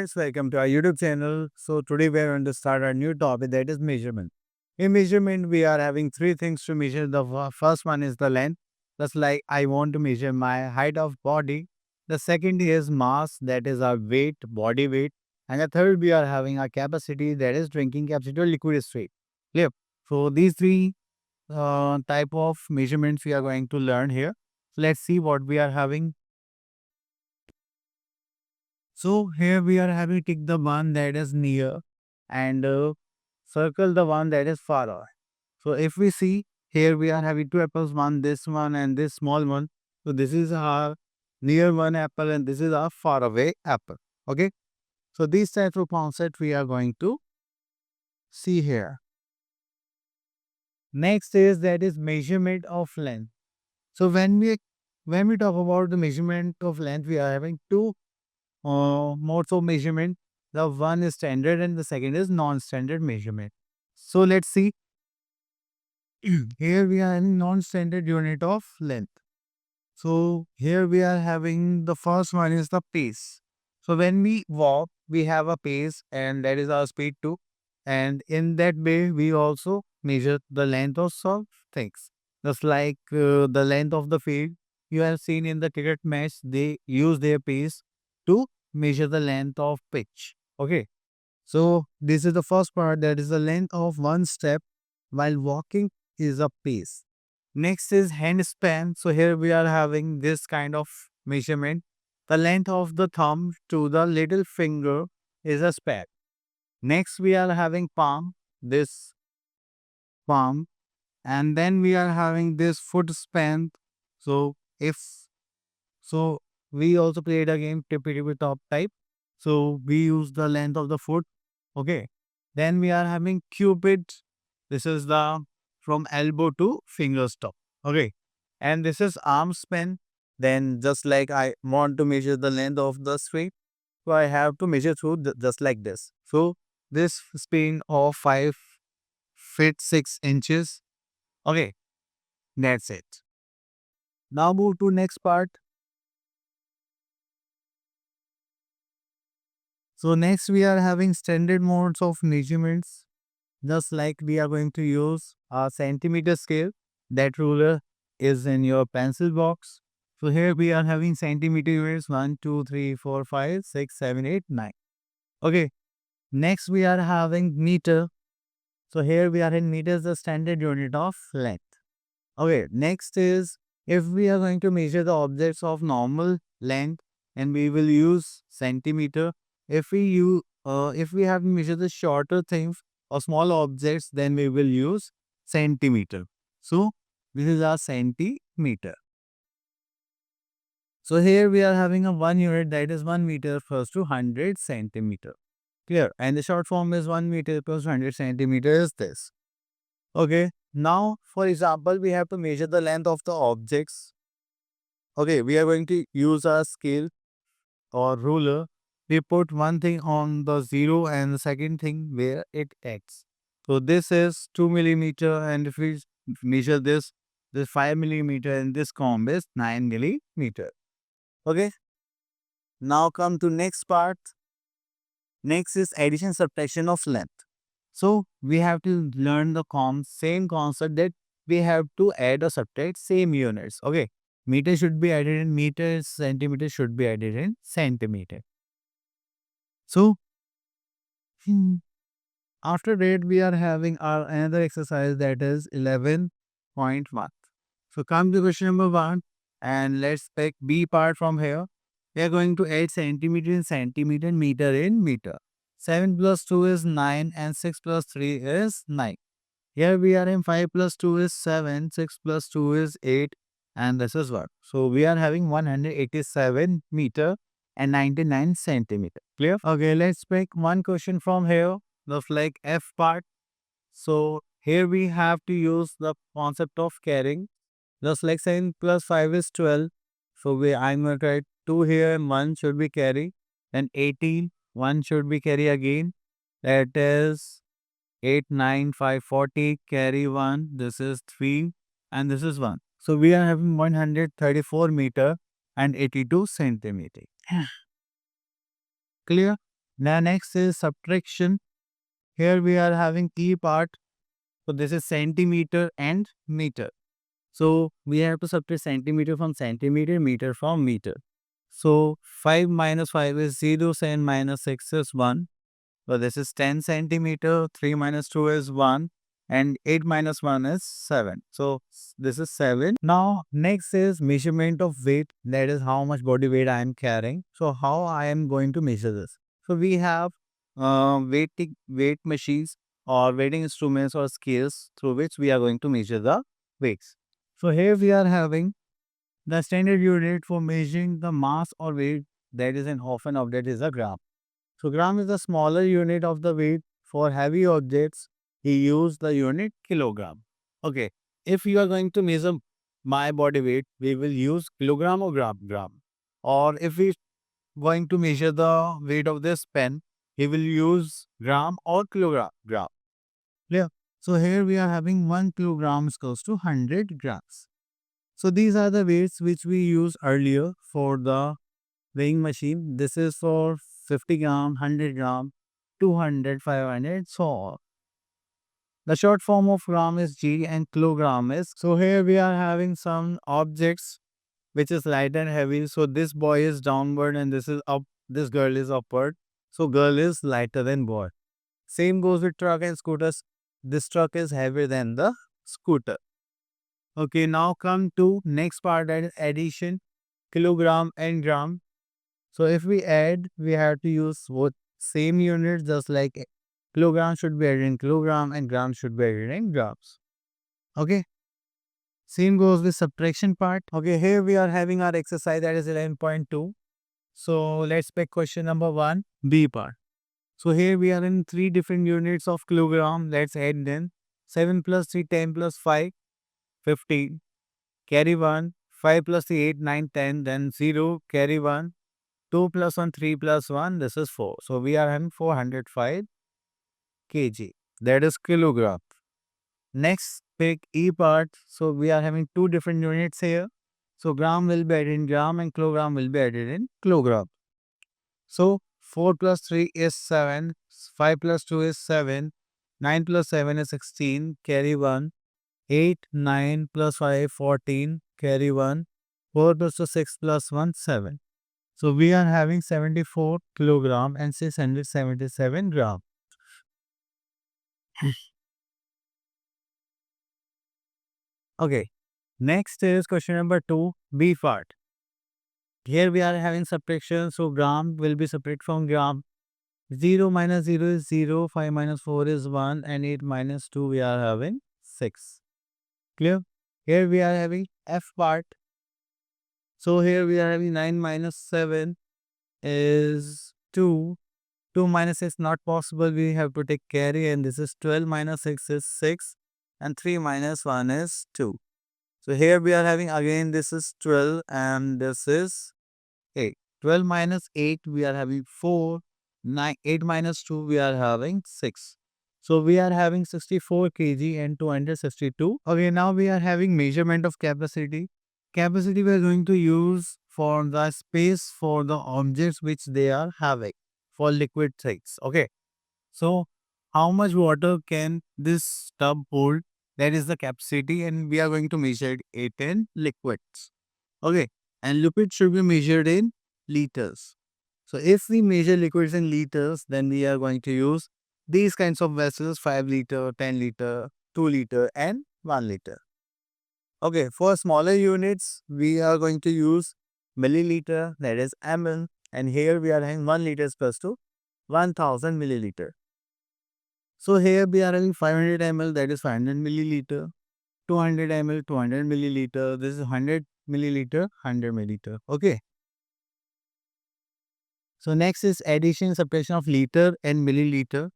friends, welcome to our YouTube channel. So today we are going to start our new topic, that is measurement. In measurement, we are having three things to measure. The first one is the length. That's like I want to measure my height of body. The second is mass, that is our weight, body weight. And the third, we are having our capacity, that is drinking capacity or liquid state. Clear? So these three type of measurements we are going to learn here. Let's see what we are having. So here we are having tick the one that is near and circle the one that is far away. So if we see here we are having two apples, one this one and this small one. So this is our near one apple and this is our far away apple. Okay. So these types of concept we are going to see here. Next is that is measurement of length. So when we talk about the measurement of length, we are having two modes of measurement. The one is standard and the second is non-standard measurement. So let's see. Here we are in non-standard unit of length. So here we are having the first one is the pace. So when we walk, we have a pace and that is our speed too. And in that way, we also measure the length of some things. Just like the length of the field, you have seen in the cricket match, they use their pace to measure the length of pitch. Okay. So this is the first part, that is the length of one step while walking is a pace. Next is hand span. So here we are having this kind of measurement. The length of the thumb to the little finger is a span. Next we are having palm, this palm, and then we are having this foot span. So if so we also played a game tippy tippy top type. So we use the length of the foot. Okay. Then we are having cupid. This is the from elbow to finger stop. Okay. And this is arm span. Then just like I want to measure the length of the string, so I have to measure through just like this. So this span of 5 feet 6 inches. Okay. That's it. Now move to next part. So next we are having standard modes of measurements. Just like we are going to use a centimeter scale, that ruler is in your pencil box. So here we are having centimeter units 1, 2, 3, 4, 5, 6, 7, 8, 9. Okay. Next we are having meter. So here we are in meters, the standard unit of length. Okay. Next is if we are going to measure the objects of normal length and we will use centimeter. If we have to measure the shorter things or small objects, then we will use centimeter. So this is our centimeter. So here we are having a 1 unit, that is 1 meter equals to 100 centimeter. Clear? And the short form is 1 meter equals to 100 centimeter is this. Okay. Now, for example, we have to measure the length of the objects. Okay. We are going to use a scale or ruler. We put one thing on the zero and the second thing where it acts. So this is 2 millimeter, and if we measure this 5 millimeter, and this comb is 9 millimeter. Okay. Now come to next part. Next is addition subtraction of length. So we have to learn the same concept, that we have to add or subtract same units. Okay. Meter should be added in meters, centimeter should be added in centimeter. So after that, we are having our another exercise, that is 11.1. So come to question number 1 and let's pick B part from here. We are going to add centimeter in centimeter and meter in meter. 7 plus 2 is 9 and 6 plus 3 is 9. Here we are in 5 plus 2 is 7, 6 plus 2 is 8, and this is what. So we are having 187 meter and 99 centimeter. Clear? Okay, let's pick one question from here, the like F part. So here we have to use the concept of carrying. Just like 7 plus 5 is 12. So I'm going to write 2 here and 1 should be carry. Then 18, 1 should be carry again. That is 8, 9, 5, 40, carry 1. This is 3 and this is 1. So we are having 134 meter and 82 centimeter. Clear? Now next is subtraction. Here we are having key part. So this is centimeter and meter. So we have to subtract centimeter from centimeter, meter from meter. So 5 minus 5 is 0, 7 minus 6 is 1. So this is 10 centimeter, 3 minus 2 is 1, and 8 minus 1 is 7. So this is 7. Now next is measurement of weight, that is how much body weight I am carrying. So how I am going to measure this? So we have weight machines or weighting instruments or scales through which we are going to measure the weights. So here we are having the standard unit for measuring the mass or weight, that is an often object, is a gram. So gram is the smaller unit of the weight. For heavy objects, he used the unit kilogram. Okay, if you are going to measure my body weight, we will use kilogram or gram. Or if we going to measure the weight of this pen, he will use gram or kilogram. Clear? So here we are having 1 kilogram is close to 100 grams. So these are the weights which we used earlier for the weighing machine. This is for 50 gram, 100 gram, 200, 500, so on. The short form of gram is G and kilogram is. So here we are having some objects which is light and heavy. So this boy is downward and this is up. This girl is upward. So girl is lighter than boy. Same goes with truck and scooters. This truck is heavier than the scooter. Okay, now come to next part, that is addition, kilogram and gram. So if we add, we have to use both same units, just like kilogram should be added in kilogram and gram should be added in grams. Okay. Same goes with subtraction part. Okay, here we are having our exercise, that is 11.2. So let's pick question number 1, B part. So here we are in 3 different units of kilogram. Let's add them. 7 plus 3, 10 plus 5, 15. Carry 1. 5 plus 3, 8, 9, 10. Then 0. Carry 1. 2 plus 1, 3 plus 1, this is 4. So we are having 405 kg. That is kilogram. Next, pick E part. So we are having 2 different units here. So gram will be added in gram and kilogram will be added in kilogram. So 4 plus 3 is 7. 5 plus 2 is 7. 9 plus 7 is 16. Carry 1. 8, 9 plus 5, 14. Carry 1. 4 plus 2, 6 plus 1, 7. So we are having 74 kilogram and 677 gram. Okay. Next is question number 2, B part. Here we are having subtraction. So gram will be subtract from gram. 0 minus 0 is 0. 5 minus 4 is 1. And 8 minus 2 we are having 6. Clear? Here we are having F part. So here we are having 9 minus 7 is 2. 2 minus is not possible. We have to take carry, and this is 12 minus 6 is 6, and 3 minus 1 is 2. So here we are having again, this is 12 and this is 8. 12 minus 8 we are having 4. 8 minus 2 we are having 6. So we are having 64 kg and 262. Okay, now we are having measurement of capacity. Capacity we are going to use for the space for the objects which they are having for liquid things. Okay. So how much water can this tub hold? That is the capacity, and we are going to measure it in liquids. Okay. And liquid should be measured in liters. So if we measure liquids in liters, then we are going to use these kinds of vessels: 5 liter, 10 liter, 2 liter, and 1 liter. Okay, for smaller units, we are going to use milliliter, that is ml, and here we are having 1 liter is equals to 1000 milliliter. So here we are having 500 ml, that is 500 milliliter, 200 ml, 200 milliliter, this is 100 milliliter, 100 milliliter. Okay. So next is addition, subtraction of liter and milliliter.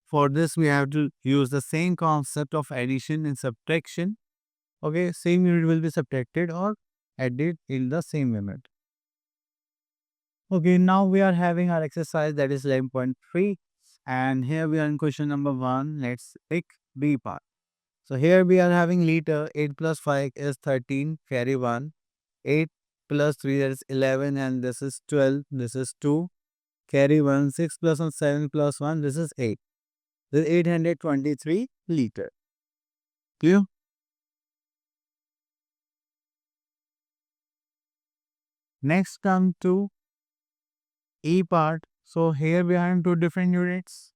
For this, we have to use the same concept of addition and subtraction. Okay, same unit will be subtracted or added in the same unit. Okay, now we are having our exercise, that is 11.3, and here we are in question number 1. Let's pick B part. So here we are having liter. 8 plus 5 is 13, carry 1. 8 plus 3, that is 11, and this is 12, this is 2. carry 1, 6 plus 1, 7 plus 1, this is 8. This is 823 liter. Clear? Next come to E part. So here we are in two different units.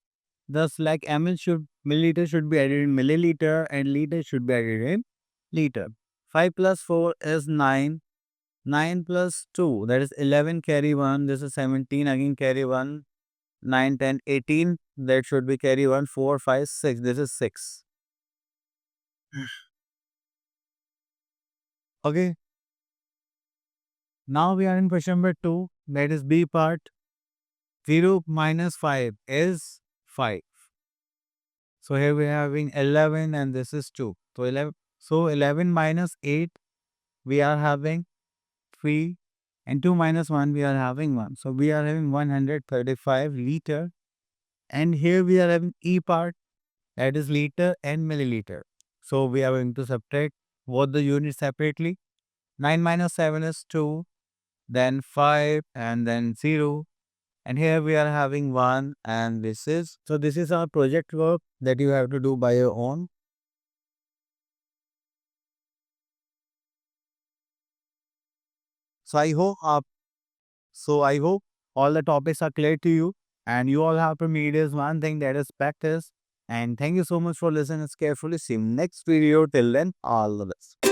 Thus like milliliter should be added in milliliter and liter should be added in liter. 5 plus 4 is 9. 9 plus 2, that is 11, carry 1. This is 17, again carry 1. 9, 10, 18, that should be carry 1. 4, 5, 6, this is 6. Okay. Now we are in question number 2, that is B part. 0 minus 5 is 5. So here we are having 11 and this is 2. So 11 minus 8, we are having 3, and 2 minus 1, we are having 1. So we are having 135 liter. And here we are having E part, that is liter and milliliter. So we are going to subtract both the units separately. 9 minus 7 is 2, then 5, and then 0. And here we are having 1, and this is, so this is our project work that you have to do by your own. So I hope all the topics are clear to you, and you all have to meet is one thing, that is practice. And thank you so much for listening carefully. See you next video. Till then, all the best.